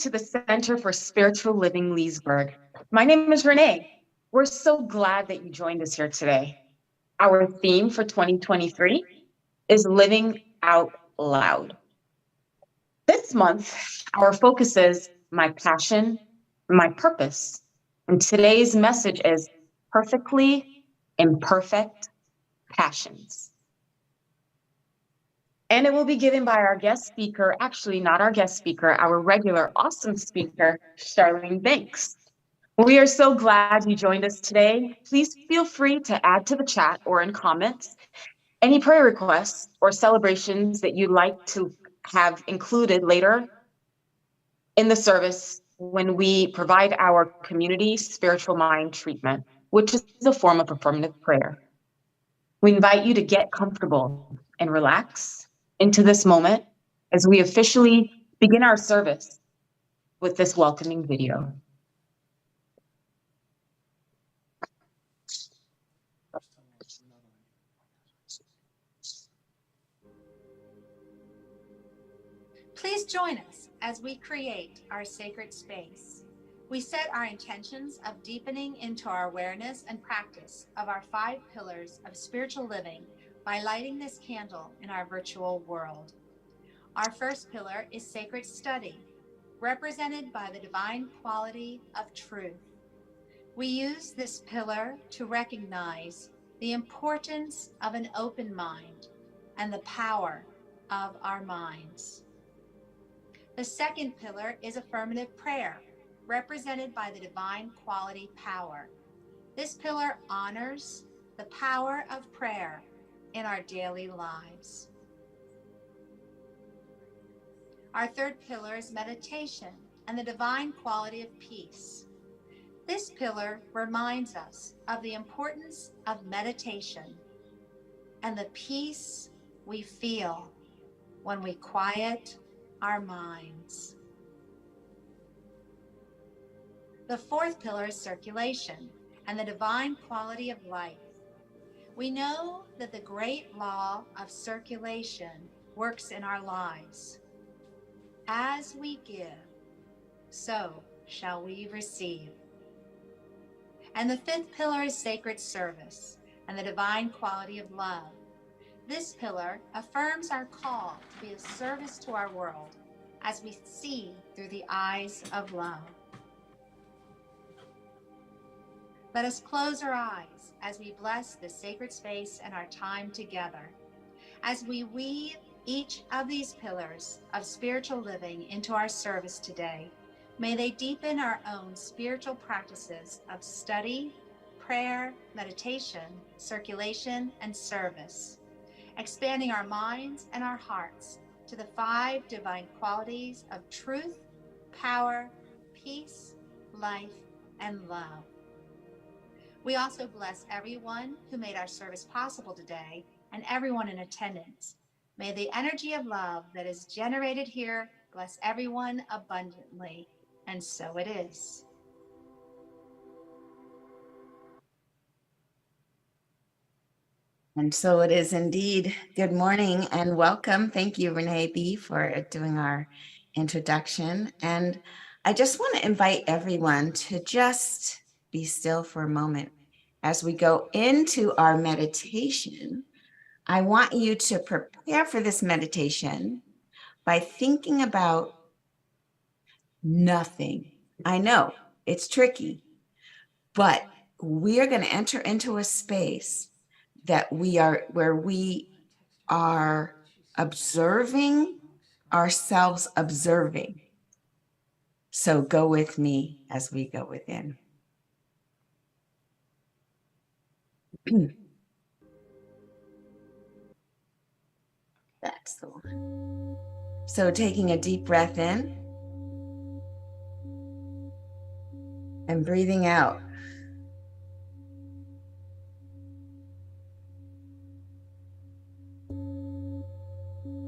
to the Center for Spiritual Living Leesburg. My name is Renee. We're so glad that you joined us here today. Our theme for 2023 is Living Out Loud. This month, our focus is my passion, my purpose. And today's message is perfectly imperfect passions. And it will be given by our guest speaker, actually not our guest speaker, our regular awesome speaker, Charlene Banks. We are so glad you joined us today. Please feel free to add to the chat or in comments any prayer requests or celebrations that you'd like to have included later in the service when we provide our community spiritual mind treatment, which is a form of affirmative prayer. We invite you to get comfortable and relax into this moment as we officially begin our service with this welcoming video. Please join us as we create our sacred space. We set our intentions of deepening into our awareness and practice of our 5 pillars of spiritual living by lighting this candle in our virtual world. Our first pillar is sacred study, represented by the divine quality of truth. We use this pillar to recognize the importance of an open mind and the power of our minds. The second pillar is affirmative prayer, represented by the divine quality power. This pillar honors the power of prayer in our daily lives. Our third pillar is meditation and the divine quality of peace. This pillar reminds us of the importance of meditation and the peace we feel when we quiet our minds. The fourth pillar is circulation and the divine quality of life. We know that the great law of circulation works in our lives. As we give, so shall we receive. And the fifth pillar is sacred service and the divine quality of love. This pillar affirms our call to be of service to our world as we see through the eyes of love. Let us close our eyes as we bless this sacred space and our time together. As we weave each of these pillars of spiritual living into our service today, may they deepen our own spiritual practices of study, prayer, meditation, circulation, and service, expanding our minds and our hearts to the 5 divine qualities of truth, power, peace, life, and love. We also bless everyone who made our service possible today and everyone in attendance. May the energy of love that is generated here bless everyone abundantly, and so it is. And so it is indeed. Good morning and welcome. Thank you, Renee B., for doing our introduction. And I just want to invite everyone to just be still for a moment. As we go into our meditation, I want you to prepare for this meditation by thinking about nothing. I know it's tricky, but we are going to enter into a space where we are observing ourselves observing. So go with me as we go within. That's the one. So taking a deep breath in and breathing out.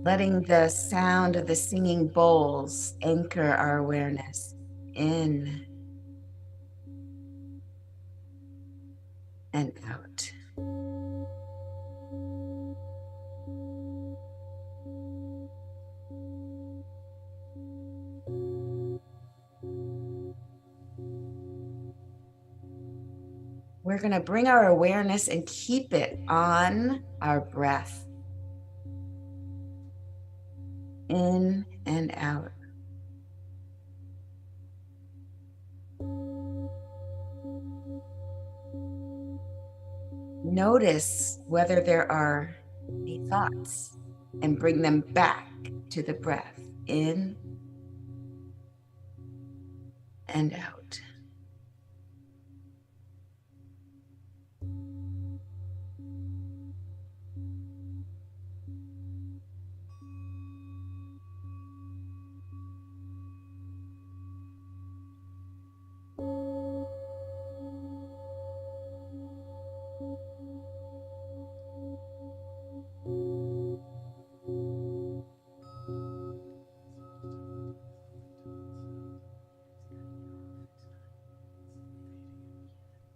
Letting the sound of the singing bowls anchor our awareness in and out. we're going to bring our awareness and keep it on our breath. In and out. Notice whether there are any thoughts and bring them back to the breath. In and out.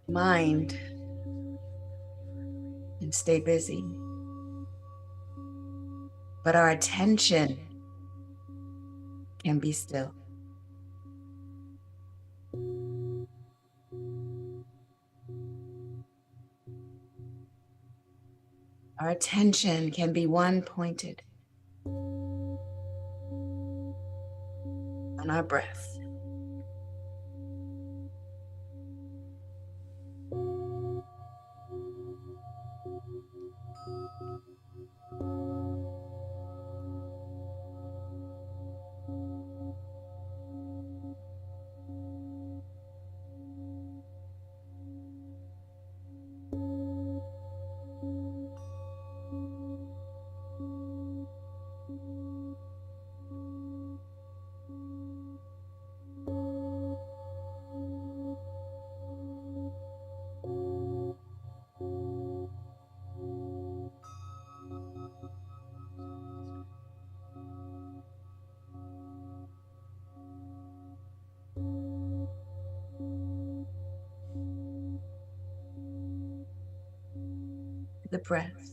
Mind can stay busy, but our attention can be still. Our attention can be one pointed on our breath. The breath.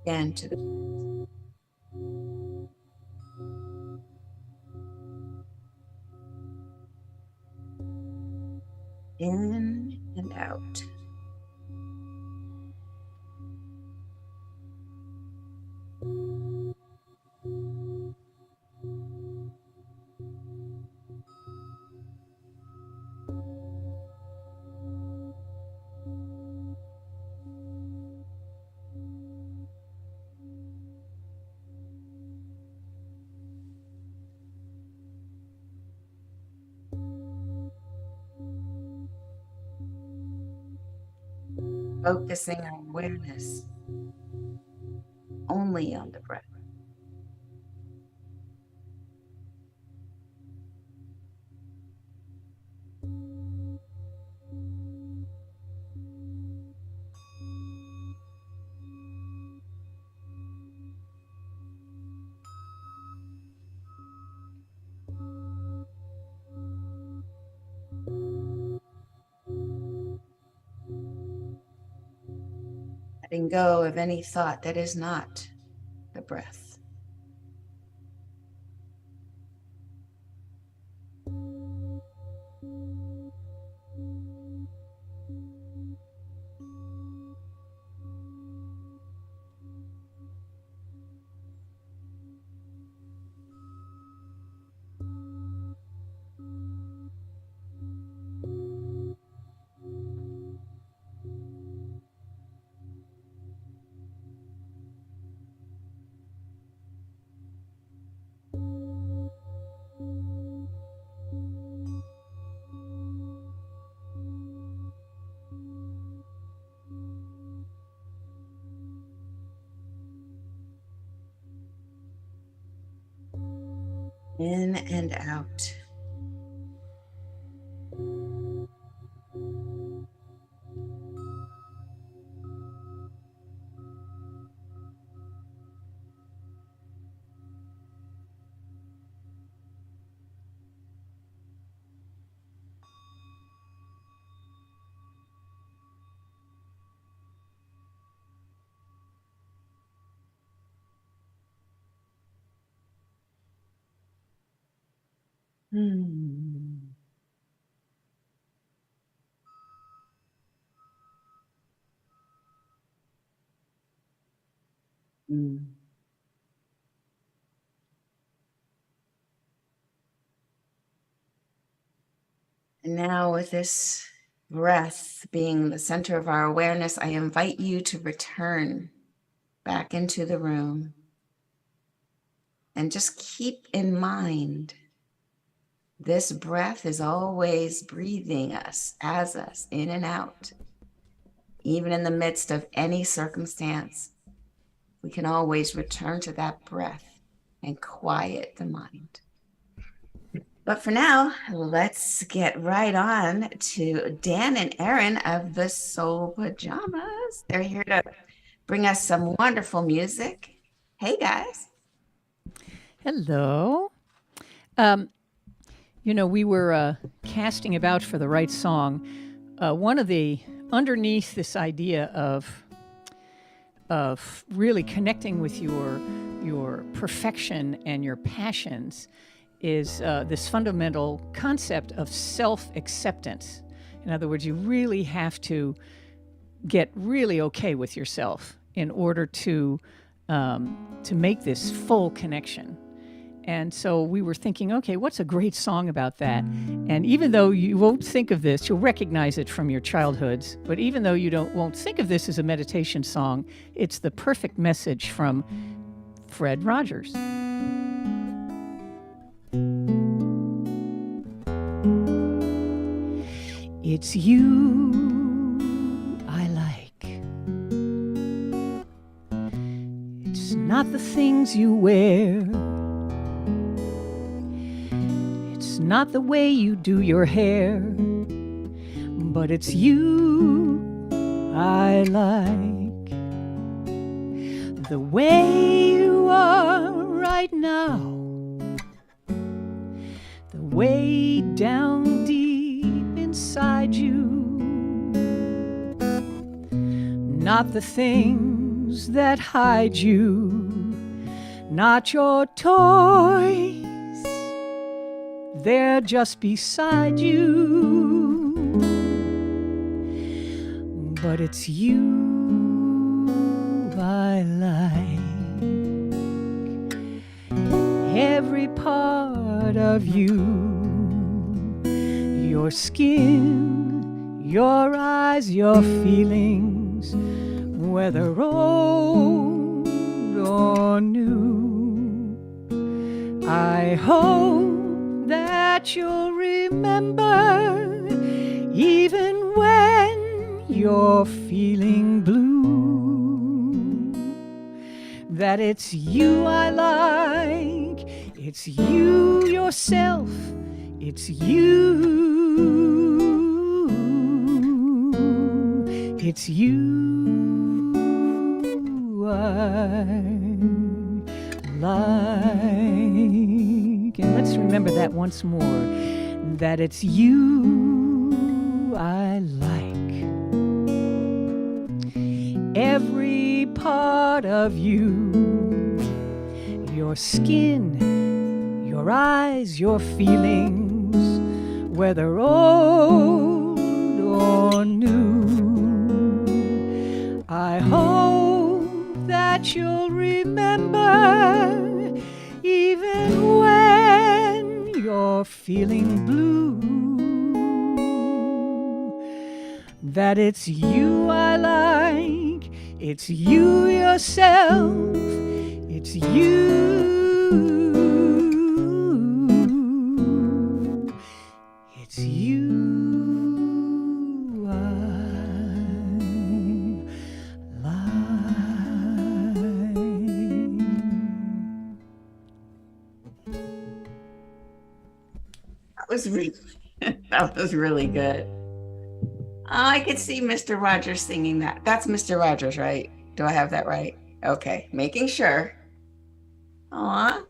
Again to the in and out. Focusing our awareness only on the breath. Letting go of any thought that is not the breath. In and out. Hmm. Hmm. And now, with this breath being the center of our awareness, I invite you to return back into the room and just keep in mind this breath is always breathing us, as us, in and out. Even in the midst of any circumstance, we can always return to that breath and quiet the mind. But for now, let's get right on to Dan and Erin of the Soul Pajamas. They're here to bring us some wonderful music. Hey, guys. Hello. We were casting about for the right song. One of the underneath this idea of really connecting with your perfection and your passions is this fundamental concept of self-acceptance. In other words, you really have to get really okay with yourself in order to make this full connection. And so we were thinking, okay, what's a great song about that? And even though you won't think of this, you'll recognize it from your childhoods. But even though you won't think of this as a meditation song, it's the perfect message from Fred Rogers. It's you I like. It's not the things you wear. It's not the way you do your hair. But it's you I like. The way you are right now. The way down deep inside you. Not the things that hide you. Not your toys. They're just beside you. But it's you I like. Every part of you. Your skin, your eyes, your feelings, whether old or new. I hope that you'll remember, even when you're feeling blue, that it's you I like, it's you yourself, it's you. It's you I like. And let's remember that once more, that it's you I like. Every part of you, your skin, your eyes, your feelings, whether old or new. I hope that you'll remember, even when you're feeling blue, that it's you I like, it's you yourself, it's you. It's you I like. That was really good. I could see Mr. Rogers singing that. That's Mr. Rogers, right? Do I have that right? Okay, making sure. Aw.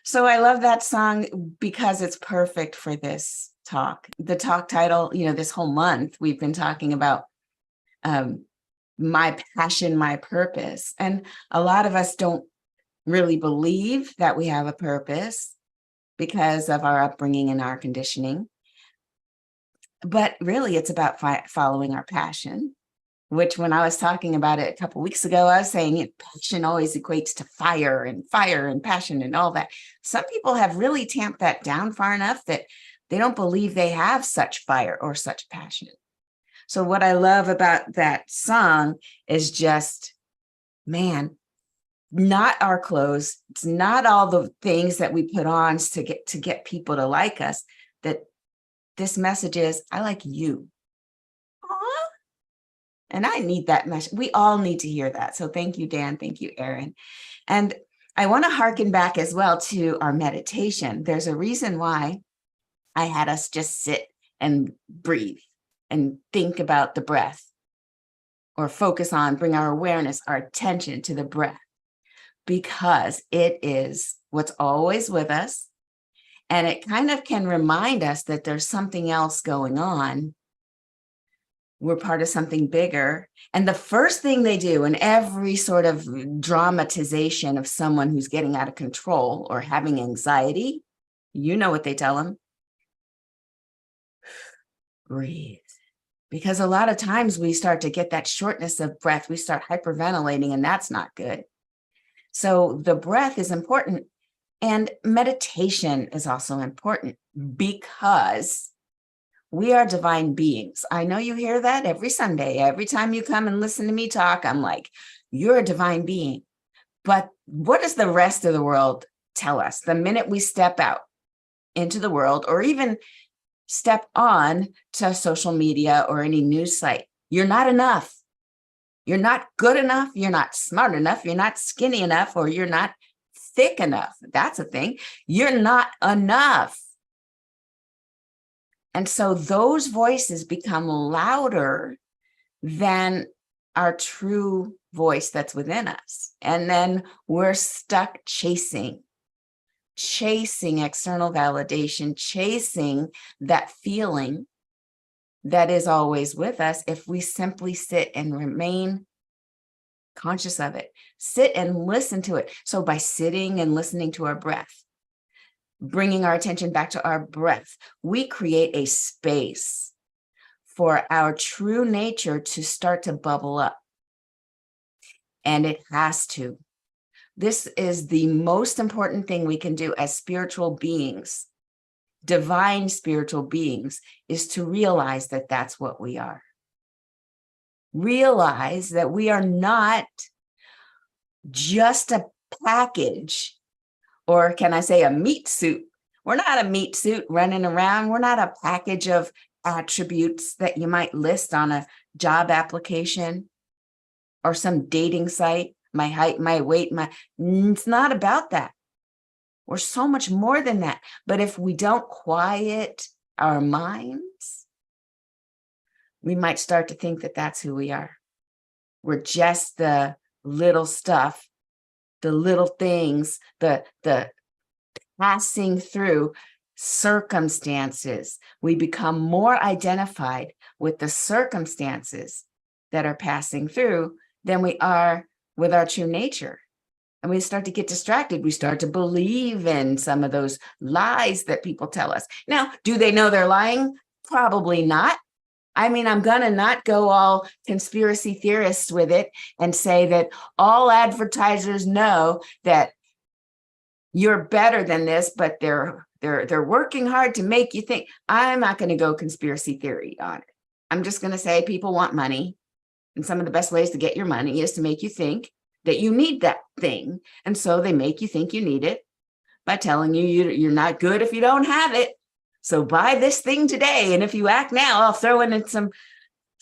So I love that song because it's perfect for this talk. The talk title, this whole month we've been talking about my passion, my purpose. And a lot of us don't really believe that we have a purpose because of our upbringing and our conditioning. But really, it's about following our passion, which when I was talking about it a couple of weeks ago, I was saying passion always equates to fire and passion and all that. Some people have really tamped that down far enough that they don't believe they have such fire or such passion. So what I love about that song is just, man, not our clothes. It's not all the things that we put on to get people to like us. That this message is, I like you. Aww. And I need that message. We all need to hear that. So thank you, Dan. Thank you, Erin. And I want to harken back as well to our meditation. There's a reason why I had us just sit and breathe and think about the breath, or focus on, bring our awareness, our attention to the breath, because it is what's always with us. And it kind of can remind us that there's something else going on. We're part of something bigger. And the first thing they do in every sort of dramatization of someone who's getting out of control or having anxiety, you know what they tell them? Breathe. Because a lot of times we start to get that shortness of breath. We start hyperventilating, and that's not good. So the breath is important. And meditation is also important because we are divine beings. I know you hear that every Sunday. Every time you come and listen to me talk, I'm like, you're a divine being. But what does the rest of the world tell us? The minute we step out into the world, or even step on to social media or any news site, you're not enough. You're not good enough. You're not smart enough. You're not skinny enough, or you're not thick enough. That's a thing. You're not enough. And so those voices become louder than our true voice that's within us. And then we're stuck chasing external validation, chasing that feeling that is always with us, if we simply sit and remain conscious of it, sit and listen to it. So by sitting and listening to our breath, bringing our attention back to our breath, we create a space for our true nature to start to bubble up. And it has to. This is the most important thing we can do as spiritual beings, divine spiritual beings, is to realize that that's what we are. Realize that we are not just a package, or can I say a meat suit? We're not a meat suit running around. We're not a package of attributes that you might list on a job application or some dating site. My height, my weight, it's not about that. We're so much more than that. But if we don't quiet our minds, we might start to think that that's who we are. We're just the little stuff, the little things, the passing through circumstances. We become more identified with the circumstances that are passing through than we are with our true nature. And we start to get distracted. We start to believe in some of those lies that people tell us. Now, do they know they're lying? Probably not. I mean, I'm going to not go all conspiracy theorists with it and say that all advertisers know that you're better than this, but they're working hard to make you think. I'm not going to go conspiracy theory on it. I'm just going to say people want money. And some of the best ways to get your money is to make you think that you need that thing. And so they make you think you need it by telling you you're not good if you don't have it. So buy this thing today. And if you act now, I'll throw in some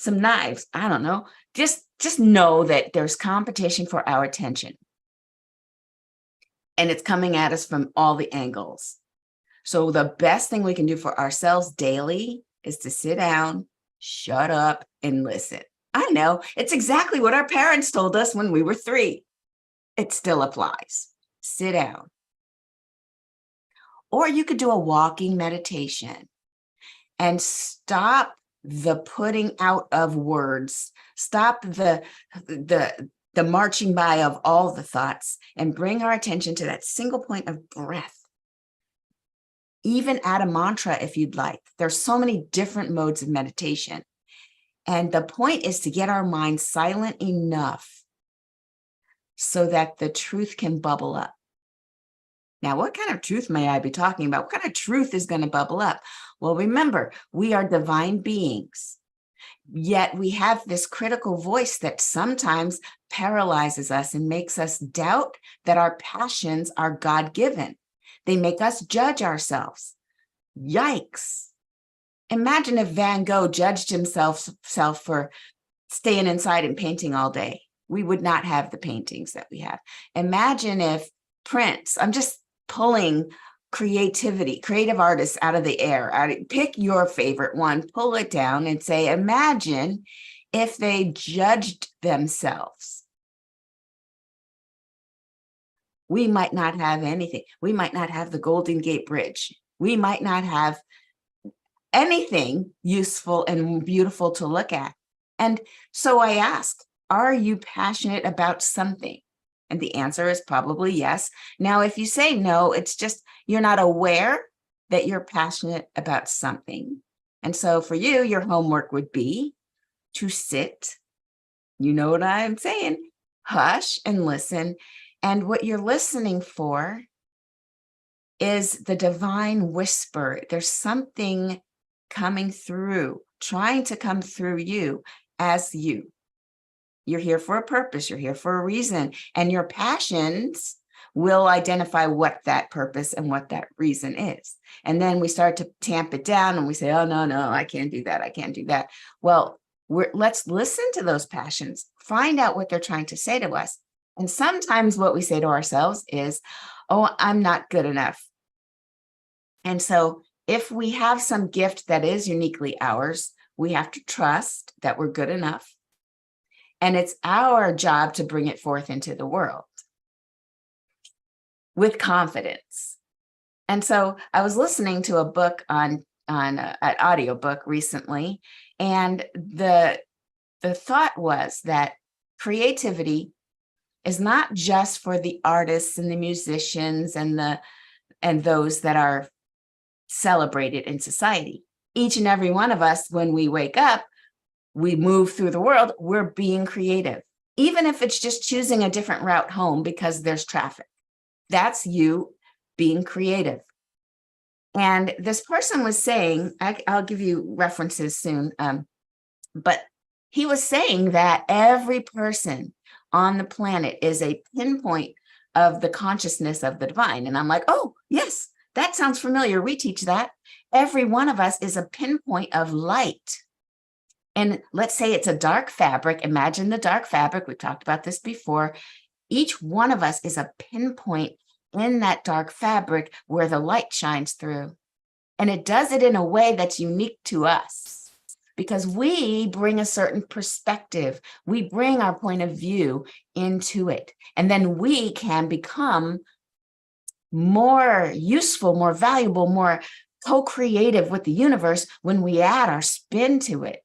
knives. I don't know. Just know that there's competition for our attention. And it's coming at us from all the angles. So the best thing we can do for ourselves daily is to sit down, shut up, and listen. I know, it's exactly what our parents told us when we were 3. It still applies. Sit down. Or you could do a walking meditation and stop the putting out of words. Stop the marching by of all the thoughts and bring our attention to that single point of breath. even add a mantra if you'd like. There's so many different modes of meditation. And the point is to get our minds silent enough so that the truth can bubble up. Now, what kind of truth may I be talking about? What kind of truth is going to bubble up? Well, remember, we are divine beings, yet we have this critical voice that sometimes paralyzes us and makes us doubt that our passions are God-given. They make us judge ourselves. Yikes. Imagine if Van Gogh judged himself for staying inside and painting all day. We would not have the paintings that we have. Imagine if Prince, I'm just pulling creativity, creative artists out of the air. Pick your favorite one, pull it down and say, imagine if they judged themselves. We might not have anything. We might not have the Golden Gate Bridge. We might not have anything useful and beautiful to look at. And so I ask, are you passionate about something? And the answer is probably yes. Now, if you say no, it's just you're not aware that you're passionate about something. And so for you, your homework would be to sit, you know what I'm saying, hush and listen. And what you're listening for is the divine whisper. There's something coming through, trying to come through you as you. You're here for a purpose. You're here for a reason. And your passions will identify what that purpose and what that reason is. And then we start to tamp it down and we say, oh, no, I can't do that. I can't do that. Well, let's listen to those passions, find out what they're trying to say to us. And sometimes what we say to ourselves is, oh, I'm not good enough. And so if we have some gift that is uniquely ours, we have to trust that we're good enough. And it's our job to bring it forth into the world with confidence. And so I was listening to a book on an audiobook recently, and the thought was that creativity is not just for the artists and the musicians and those that are celebrated in society. Each and every one of us, when we wake up, we move through the world, we're being creative. Even if it's just choosing a different route home because there's traffic, that's you being creative. And this person was saying, I'll give you references soon, but he was saying that every person on the planet is a pinpoint of the consciousness of the divine. And I'm like, oh, yes, that sounds familiar. We teach that. Every one of us is a pinpoint of light. And let's say it's a dark fabric. Imagine the dark fabric. We've talked about this before. Each one of us is a pinpoint in that dark fabric where the light shines through. And it does it in a way that's unique to us because we bring a certain perspective. We bring our point of view into it. And then we can become more useful, more valuable, more co-creative with the universe when we add our spin to it.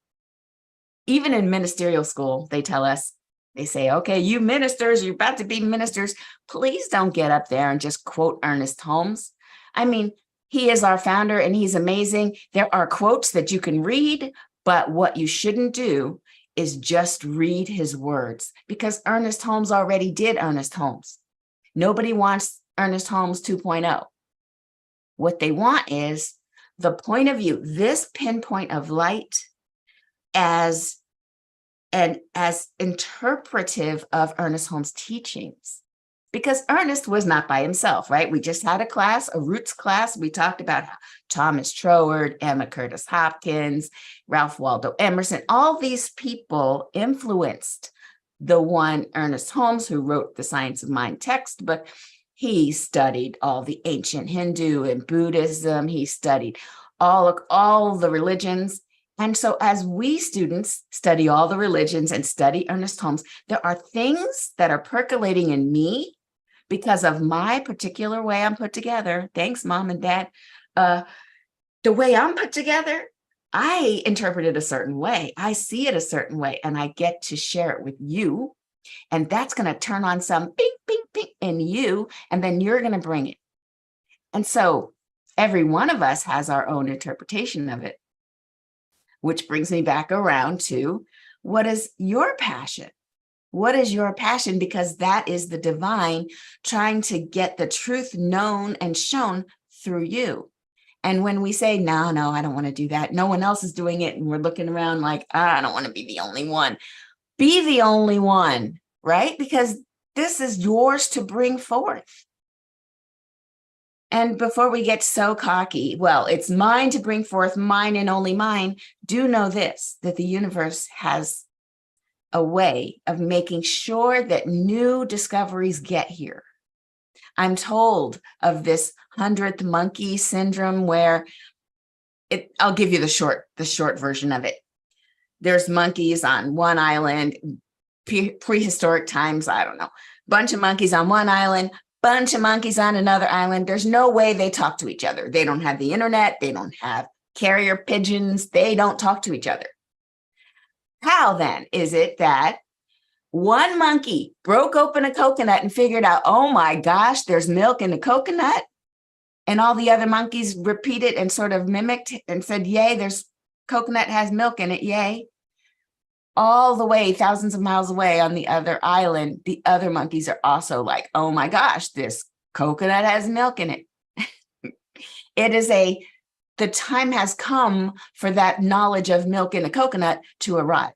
Even in ministerial school, they tell us, they say, okay, you ministers, you're about to be ministers. Please don't get up there and just quote Ernest Holmes. I mean, he is our founder and he's amazing. There are quotes that you can read, but what you shouldn't do is just read his words because Ernest Holmes already did Ernest Holmes. Nobody wants Ernest Holmes 2.0. What they want is the point of view, this pinpoint of light as interpretive of Ernest Holmes' teachings. Because Ernest was not by himself, right? We just had a class, a roots class. We talked about Thomas Troward, Emma Curtis Hopkins, Ralph Waldo Emerson. All these people influenced the one Ernest Holmes, who wrote the Science of Mind textbook. He studied all the ancient Hindu and Buddhism. He studied all the religions. And so as we students study all the religions and study Ernest Holmes, there are things that are percolating in me because of my particular way I'm put together. Thanks, Mom and Dad. The way I'm put together, I interpret it a certain way. I see it a certain way, and I get to share it with you. And that's going to turn on some ping, ping, ping in you, and then you're going to bring it. And so every one of us has our own interpretation of it, which brings me back around to, what is your passion? What is your passion? Because that is the divine trying to get the truth known and shown through you. And when we say, no, I don't want to do that, no one else is doing it, and we're looking around like, I don't want to be the only one. Be the only one, right? Because this is yours to bring forth. And before we get so cocky, well, it's mine to bring forth, mine and only mine. Do know this, that the universe has a way of making sure that new discoveries get here. I'm told of this 100th monkey syndrome where I'll give you the short version of it. There's monkeys on one island, prehistoric times, I don't know, bunch of monkeys on one island, bunch of monkeys on another island. There's no way they talk to each other. They don't have the internet. They don't have carrier pigeons. They don't talk to each other. How then is it that one monkey broke open a coconut and figured out, oh my gosh, there's milk in the coconut? And all the other monkeys repeated and sort of mimicked and said, yay, there's coconut has milk in it, yay. All the way, thousands of miles away on the other island, the other monkeys are also like, oh my gosh, this coconut has milk in it. The time has come for that knowledge of milk in a coconut to arrive.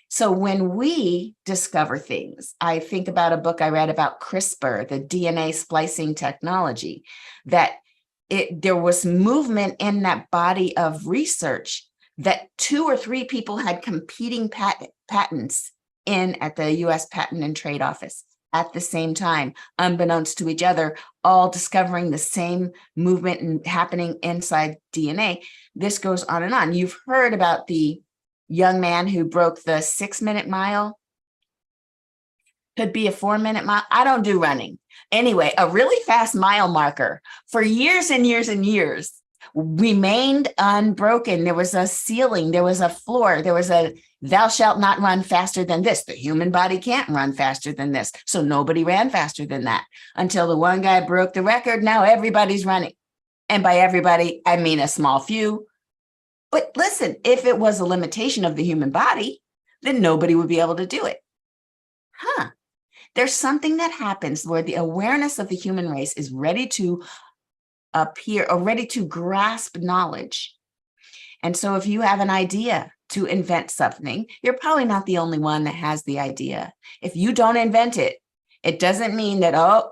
So when we discover things, I think about a book I read about CRISPR, the DNA splicing technology, that there was movement in that body of research that 2 or 3 people had competing patents at the US Patent and Trade Office at the same time, unbeknownst to each other, all discovering the same movement and happening inside DNA. This goes on and on. You've heard about the young man who broke the 6-minute mile. Could be a 4-minute mile. I don't do running. Anyway, a really fast mile marker for years and years and years remained unbroken. There was a ceiling, there was a floor, there was a thou shalt not run faster than this. The human body can't run faster than this. So nobody ran faster than that until the one guy broke the record. Now everybody's running. And by everybody, I mean a small few. But listen, if it was a limitation of the human body, then nobody would be able to do it. There's something that happens where the awareness of the human race is ready to appear or ready to grasp knowledge. And so if you have an idea to invent something, you're probably not the only one that has the idea. If you don't invent it, it doesn't mean that, oh,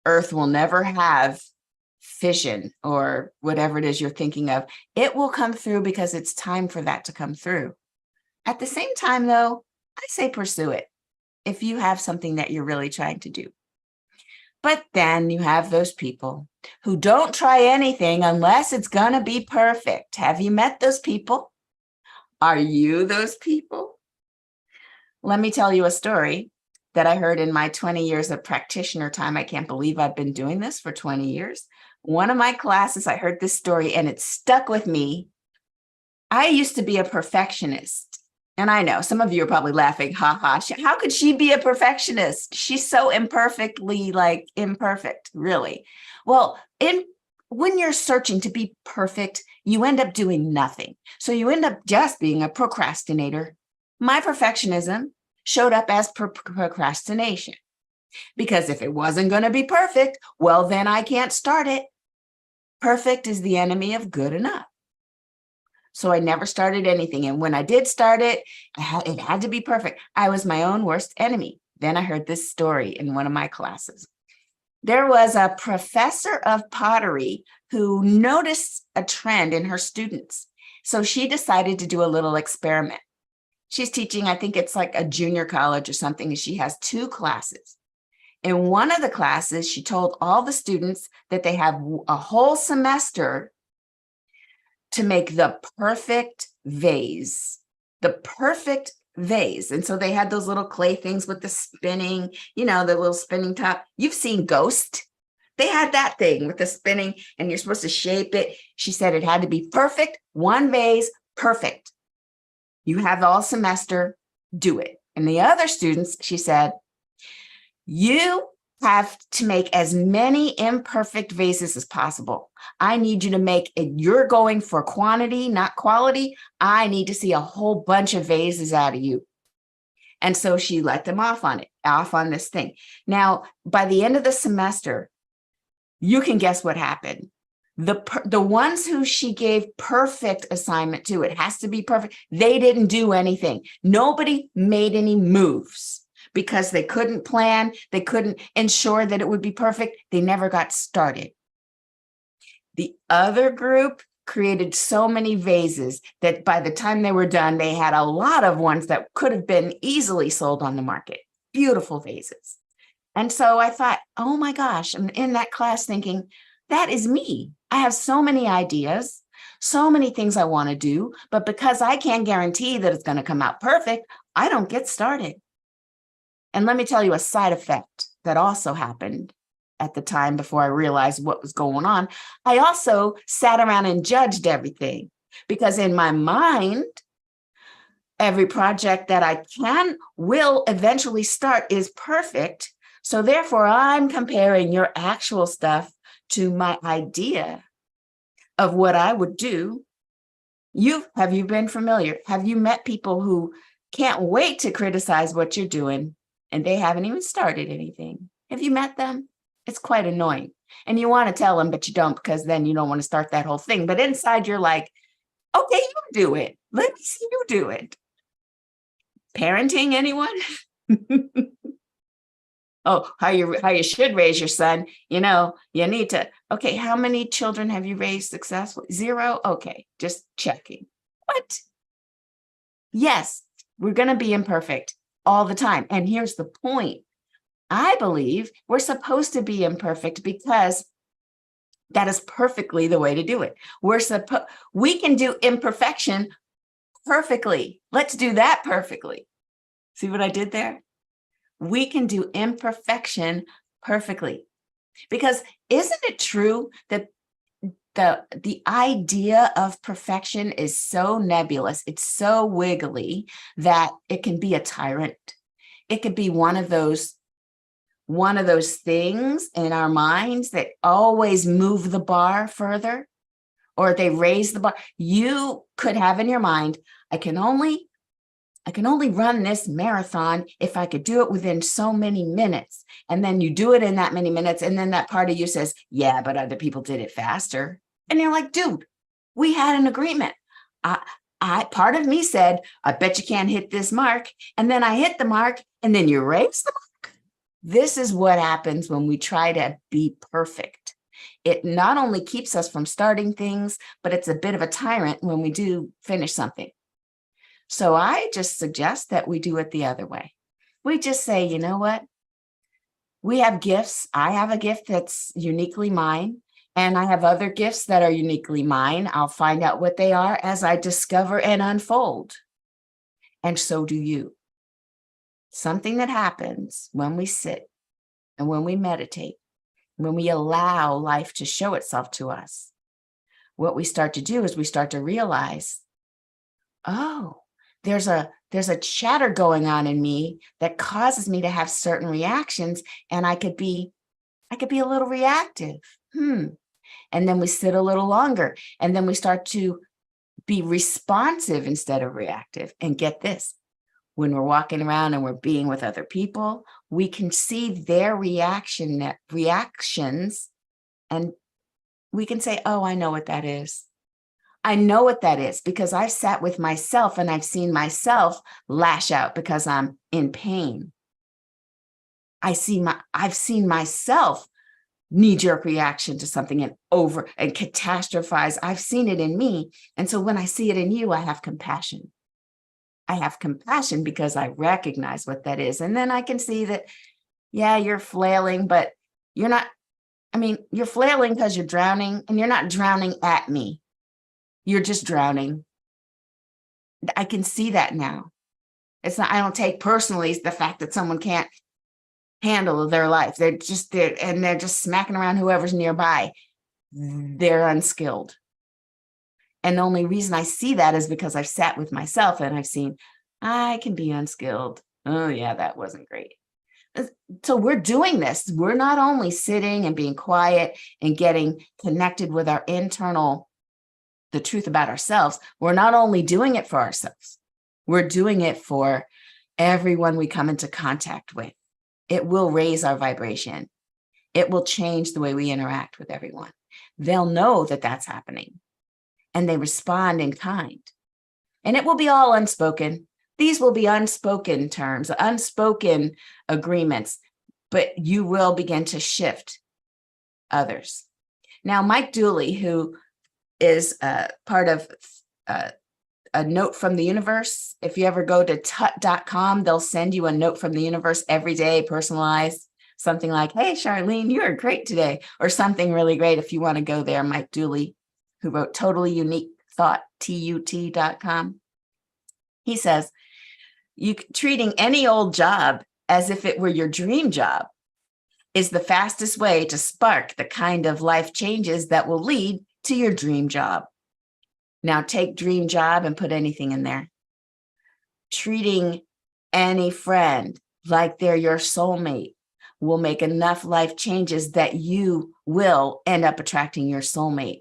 Earth will never have fission or whatever it is you're thinking of. It will come through because it's time for that to come through. At the same time, though, I say pursue it if you have something that you're really trying to do. But then you have those people who don't try anything unless it's going to be perfect. Have you met those people? Are you those people? Let me tell you a story that I heard in my 20 years of practitioner time. I can't believe I've been doing this for 20 years. One of my classes, I heard this story and it stuck with me. I used to be a perfectionist. And I know some of you are probably laughing, ha ha. How could she be a perfectionist? She's so imperfectly imperfect, really. Well, when you're searching to be perfect, you end up doing nothing. So you end up just being a procrastinator. My perfectionism showed up as procrastination. Because if it wasn't going to be perfect, well, then I can't start it. Perfect is the enemy of good enough. So I never started anything. And when I did start it, it had to be perfect. I was my own worst enemy. Then I heard this story in one of my classes. There was a professor of pottery who noticed a trend in her students. So she decided to do a little experiment. She's teaching, I think it's like a junior college or something, and she has 2 classes. In one of the classes, she told all the students that they have a whole semester to make the perfect vase, the perfect vase. And so they had those little clay things with the spinning, the little spinning top. You've seen Ghost. They had that thing with the spinning and you're supposed to shape it. She said it had to be perfect, one vase, perfect. You have all semester, do it. And the other students, she said, you have to make as many imperfect vases as possible. I need you to make it. You're going for quantity, not quality. I need to see a whole bunch of vases out of you. And so she let them off on this thing. Now, by the end of the semester, you can guess what happened. The ones who she gave perfect assignment to, it has to be perfect, they didn't do anything. Nobody made any moves because they couldn't plan. They couldn't ensure that it would be perfect. They never got started. The other group created so many vases that by the time they were done, they had a lot of ones that could have been easily sold on the market. Beautiful vases. And so I thought, oh my gosh, I'm in that class thinking, that is me. I have so many ideas, so many things I want to do, but because I can't guarantee that it's going to come out perfect, I don't get started. And let me tell you a side effect that also happened at the time before I realized what was going on. I also sat around and judged everything because in my mind, every project that I will eventually start is perfect. So therefore, I'm comparing your actual stuff to my idea of what I would do. Have you been familiar? Have you met people who can't wait to criticize what you're doing and they haven't even started anything? Have you met them? It's quite annoying. And you want to tell them, but you don't, because then you don't want to start that whole thing. But inside you're like, okay, you do it. Let me see you do it. Parenting, anyone? Oh, how you should raise your son. You need to, okay, how many children have you raised successfully? 0? Okay, just checking. What? Yes, we're going to be imperfect all the time. And here's the point. I believe we're supposed to be imperfect because that is perfectly the way to do it. We can do imperfection perfectly. Let's do that perfectly. See what I did there? We can do imperfection perfectly. Because isn't it true that the idea of perfection is so nebulous, it's so wiggly that it can be a tyrant. It could be one of those things in our minds that always move the bar further, or they raise the bar. You could have in your mind, I can only run this marathon if I could do it within so many minutes. And then you do it in that many minutes. And then that part of you says, yeah, but other people did it faster. And you're like, dude, we had an agreement. Part of me said, I bet you can't hit this mark. And then I hit the mark and then you raise the mark. This is what happens when we try to be perfect. It not only keeps us from starting things, but it's a bit of a tyrant when we do finish something. So I just suggest that we do it the other way. We just say, you know what? We have gifts. I have a gift that's uniquely mine, and I have other gifts that are uniquely mine. I'll find out what they are as I discover and unfold. And so do you. Something that happens when we sit and when we meditate, when we allow life to show itself to us, what we start to do is we start to realize, oh, there's a chatter going on in me that causes me to have certain reactions, and I could be a little reactive. And then we sit a little longer, and then we start to be responsive instead of reactive. And get this, when we're walking around and we're being with other people, we can see their reactions, and we can say, oh, I know what that is. I know what that is because I've sat with myself and I've seen myself lash out because I'm in pain. I've seen myself knee-jerk reaction to something and catastrophize. I've seen it in me. And so when I see it in you, I have compassion. I have compassion because I recognize what that is. And then I can see that, yeah, you're flailing, but you're not, you're flailing because you're drowning, and you're not drowning at me. You're just drowning. I can see that now. I don't take personally the fact that someone can't handle their life. They're just smacking around whoever's nearby. They're unskilled. And the only reason I see that is because I've sat with myself and I've seen, I can be unskilled. Oh yeah, that wasn't great. So we're doing this. We're not only sitting and being quiet and getting connected with our internal, the truth about ourselves. We're not only doing it for ourselves, we're doing it for everyone we come into contact with. It will raise our vibration. It will change the way we interact with everyone. They'll know that that's happening and they respond in kind. And it will be all unspoken. These will be unspoken terms, unspoken agreements, but you will begin to shift others. Now, Mike Dooley, who is part of a note from the universe. If you ever go to tut.com, they'll send you a note from the universe every day, personalized, something like, hey, Charlene, you are great today, or something really great. If you want to go there, Mike Dooley, who wrote Totally Unique Thought, TUT.com. He says, you treating any old job as if it were your dream job is the fastest way to spark the kind of life changes that will lead to your dream job. Now take dream job and put anything in there. Treating any friend like they're your soulmate will make enough life changes that you will end up attracting your soulmate.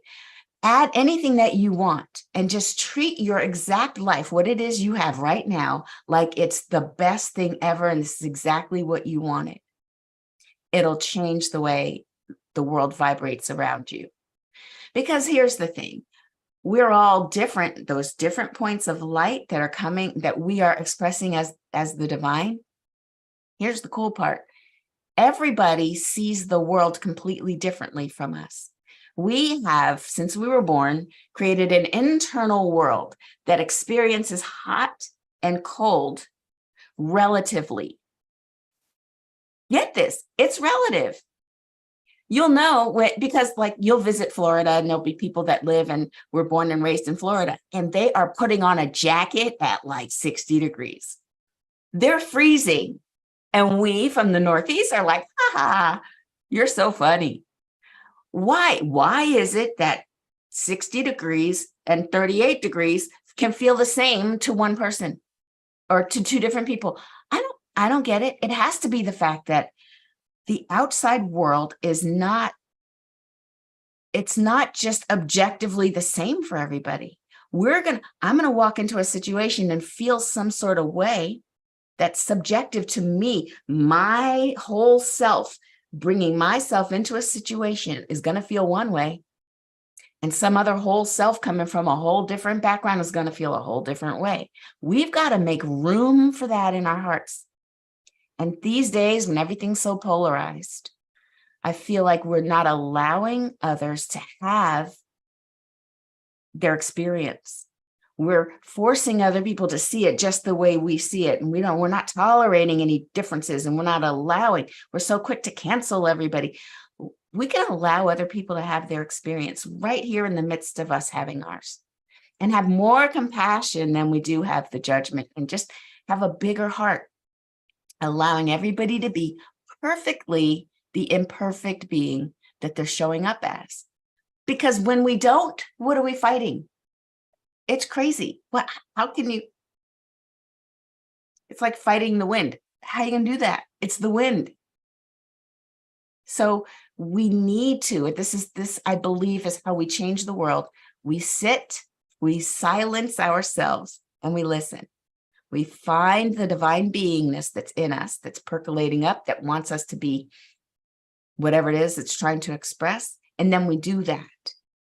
Add anything that you want and just treat your exact life, what it is you have right now, like it's the best thing ever and this is exactly what you wanted. It'll change the way the world vibrates around you. Because here's the thing. We're all different, those different points of light that are coming, that we are expressing as the divine. Here's the cool part. Everybody sees the world completely differently from us. We have, since we were born, created an internal world that experiences hot and cold relatively. Get this, it's relative. You'll know because like you'll visit Florida and there'll be people that live and were born and raised in Florida and they are putting on a jacket at like 60 degrees. They're freezing. And we from the Northeast are like, ha, you're so funny. Why? Why is it that 60 degrees and 38 degrees can feel the same to one person or to two different people? I don't get it. It has to be the fact that the outside world is not, it's not just objectively the same for everybody. I'm going to walk into a situation and feel some sort of way that's subjective to me. My whole self, bringing myself into a situation is going to feel one way. And some other whole self coming from a whole different background is going to feel a whole different way. We've got to make room for that in our hearts. And these days, when everything's so polarized, I feel like we're not allowing others to have their experience. We're forcing other people to see it just the way we see it. And we're not tolerating any differences and we're so quick to cancel everybody. We can allow other people to have their experience right here in the midst of us having ours and have more compassion than we do have the judgment and just have a bigger heart, allowing everybody to be perfectly the imperfect being that they're showing up as. Because when we don't, what are we fighting? It's crazy. How can you? It's like fighting the wind. How are you going to do that? It's the wind. So we need to, this I believe is how we change the world. We sit, we silence ourselves, and we listen. We find the divine beingness that's in us, that's percolating up, that wants us to be whatever it is it's trying to express. And then we do that.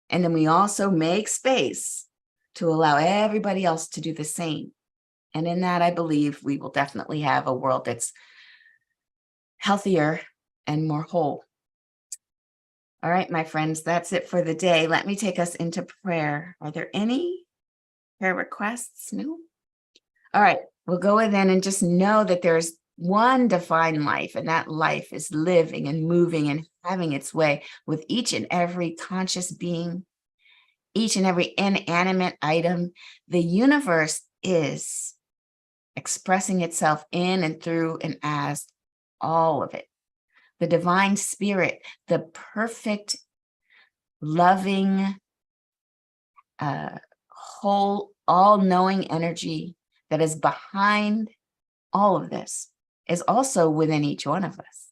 And then we also make space to allow everybody else to do the same. And in that, I believe we will definitely have a world that's healthier and more whole. All right, my friends, that's it for the day. Let me take us into prayer. Are there any prayer requests? No? All right, we'll go within and just know that there's one divine life, and that life is living and moving and having its way with each and every conscious being, each and every inanimate item. The universe is expressing itself in and through and as all of it. The divine spirit, the perfect, loving, whole, all-knowing energy that is behind all of this is also within each one of us.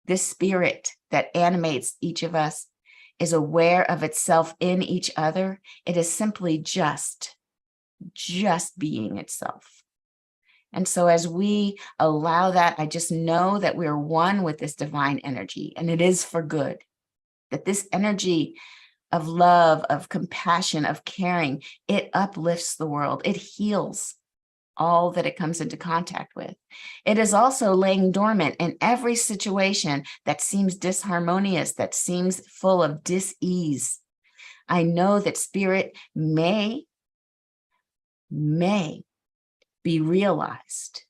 This spirit that animates each of us is aware of itself in each other. It is simply just being itself. And so as we allow that, I just know that we're one with this divine energy, and it is for good. That this energy of love, of compassion, of caring, it uplifts the world. It heals all that it comes into contact with. It is also laying dormant in every situation that seems disharmonious, that seems full of dis-ease. I know that spirit may be realized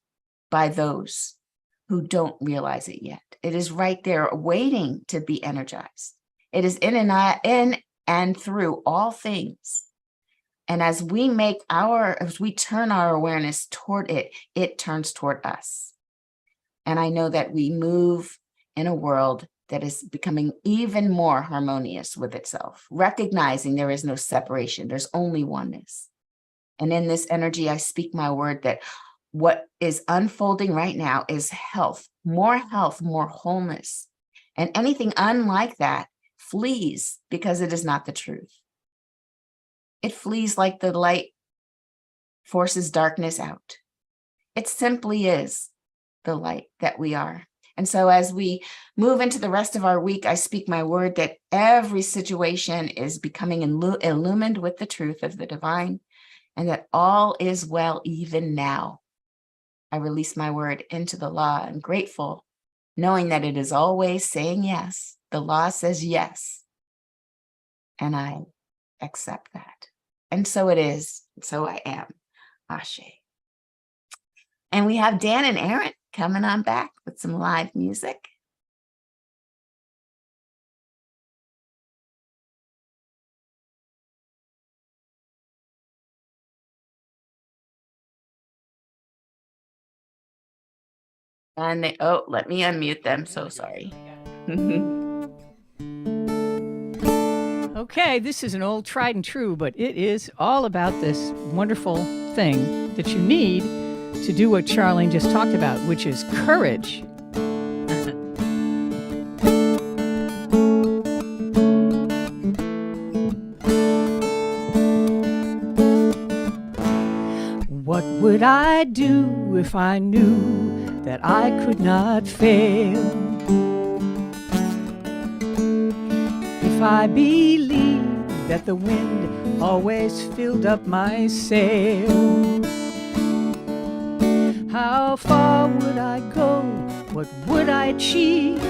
by those who don't realize it yet. It is right there waiting to be energized. It is in and through all things. And as we turn our awareness toward it, it turns toward us. And I know that we move in a world that is becoming even more harmonious with itself, recognizing there is no separation, there's only oneness. And in this energy, I speak my word that what is unfolding right now is health, more wholeness. And anything unlike that flees because it is not the truth. It flees like the light forces darkness out. It simply is the light that we are. And so as we move into the rest of our week, I speak my word that every situation is becoming illumined with the truth of the divine, and that all is well even now. I release my word into the law. I'm grateful, knowing that it is always saying yes. The law says yes. And I accept that. And so it is, so I am. Ashe. And we have Dan and Aaron coming on back with some live music. And let me unmute them. So sorry. Okay, this is an old tried and true, but it is all about this wonderful thing that you need to do what Charlene just talked about, which is courage. What would I do if I knew that I could not fail? If I believed that the wind always filled up my sails, how far would I go? What would I achieve?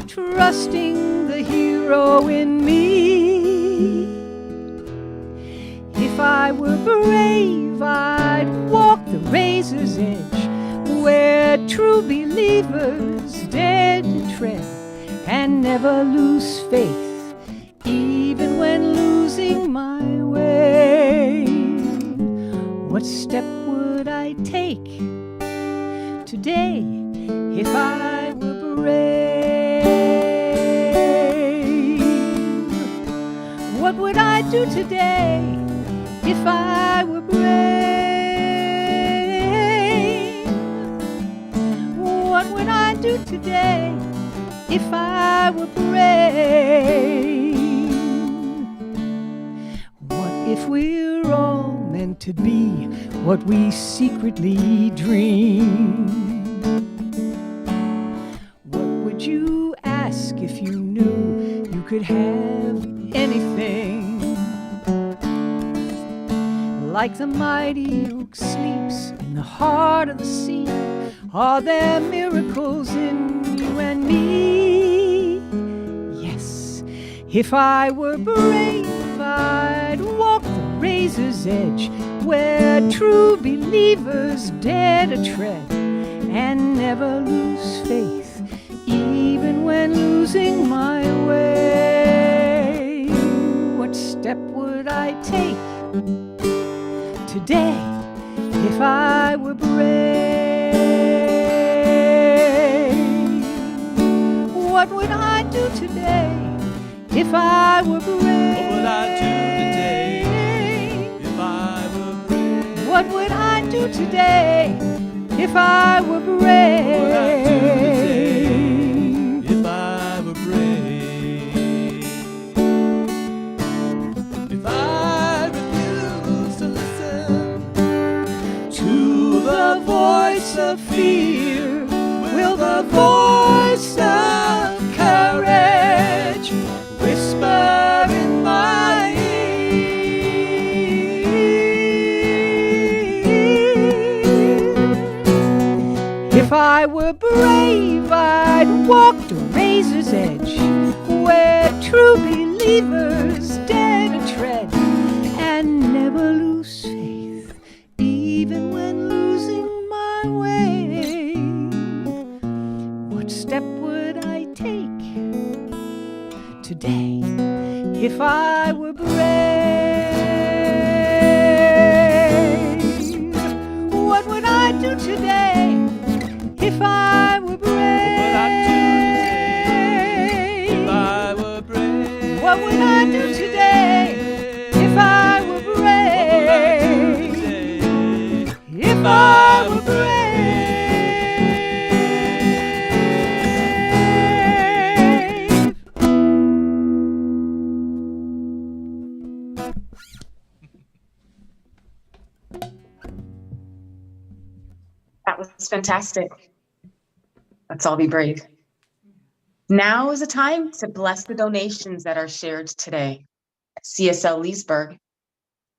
Trusting the hero in me. If I were brave, I'd walk the razor's edge, where true believers dared to tread, and never lose faith, even when losing my way. What step would I take today if I were brave? What would I do today if I were brave? What would I do today if I were brave? What if we're all meant to be what we secretly dream? What would you ask if you knew you could have anything? Like the mighty oak sleeps in the heart of the sea, are there miracles in you and me? Yes, if I were brave, I'd walk the razor's edge, where true believers dare to tread, and never lose faith, even when losing my way. What step would I take today if I were brave? What would I do today if I were brave? What would I do today if I were brave? What would I do today if I were brave? What would I do today if I were brave? If I refuse to listen To the voice of fear, will the voice of courage whisper in my ear? If I were brave, I'd walk the razor's edge, where true believers dare to tread, and never lose faith, even when losing my way. What step would I take today if I were brave? What would I do today if I were brave? What would I do today if I were brave? What would I do today if I were brave? That was fantastic. Let's all be brave. Now is the time to bless the donations that are shared today. At CSL Leesburg,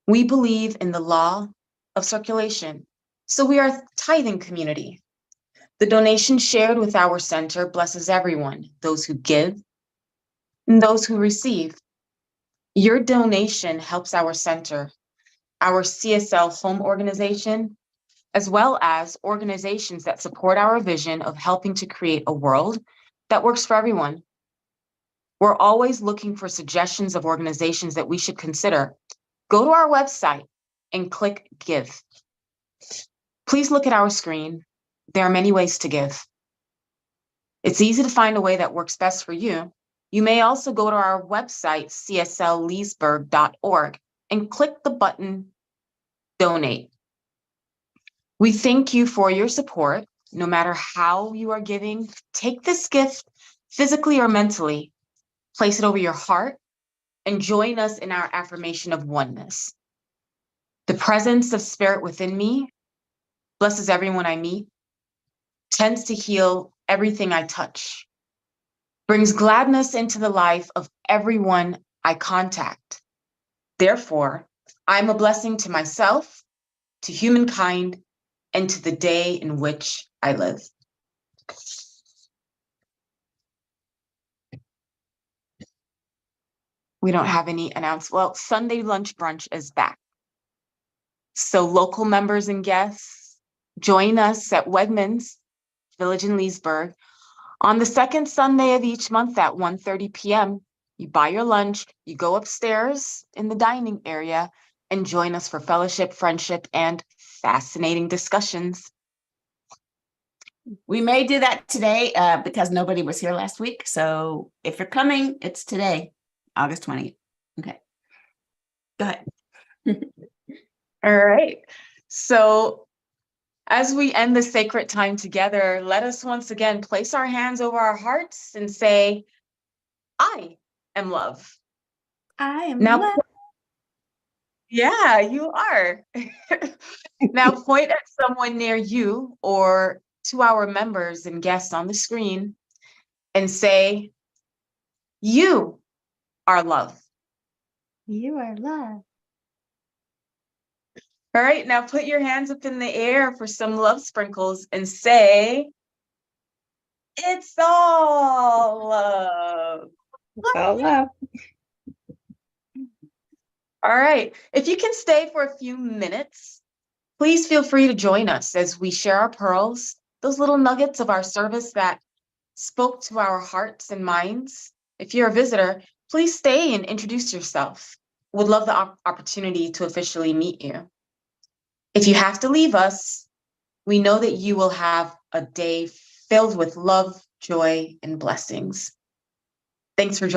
we believe in the law of circulation, so we are a tithing community. The donation shared with our center blesses everyone, those who give and those who receive. Your donation helps our center, our CSL home organization, as well as organizations that support our vision of helping to create a world that works for everyone. We're always looking for suggestions of organizations that we should consider. Go to our website and click Give. Please look at our screen. There are many ways to give. It's easy to find a way that works best for you. You may also go to our website, cslleesburg.org, and click the button Donate. We thank you for your support. No matter how you are giving, take this gift physically or mentally, place it over your heart, and join us in our affirmation of oneness. The presence of spirit within me blesses everyone I meet, tends to heal everything I touch, brings gladness into the life of everyone I contact. Therefore, I'm a blessing to myself, to humankind, and to the day in which I live. We don't have any announcements. Well, Sunday lunch brunch is back. So local members and guests, join us at Wegmans Village in Leesburg on the second Sunday of each month at 1:30 p.m. You buy your lunch, you go upstairs in the dining area, and join us for fellowship, friendship, and fascinating discussions. We may do that today because nobody was here last week. So if you're coming, it's today, August 20th. Okay. Go ahead. All right. So as we end this sacred time together, let us once again place our hands over our hearts and say, I am love. I am Now, love. yeah, you are. Now point at someone near you or to our members and guests on the screen and say, you are love. You are love. All right, now put your hands up in the air for some love sprinkles and say, it's all love. All love. All right, if you can stay for a few minutes, please feel free to join us as we share our pearls, those little nuggets of our service that spoke to our hearts and minds. If you're a visitor, please stay and introduce yourself. Would love the opportunity to officially meet you. If you have to leave us, we know that you will have a day filled with love, joy, and blessings. Thanks for joining.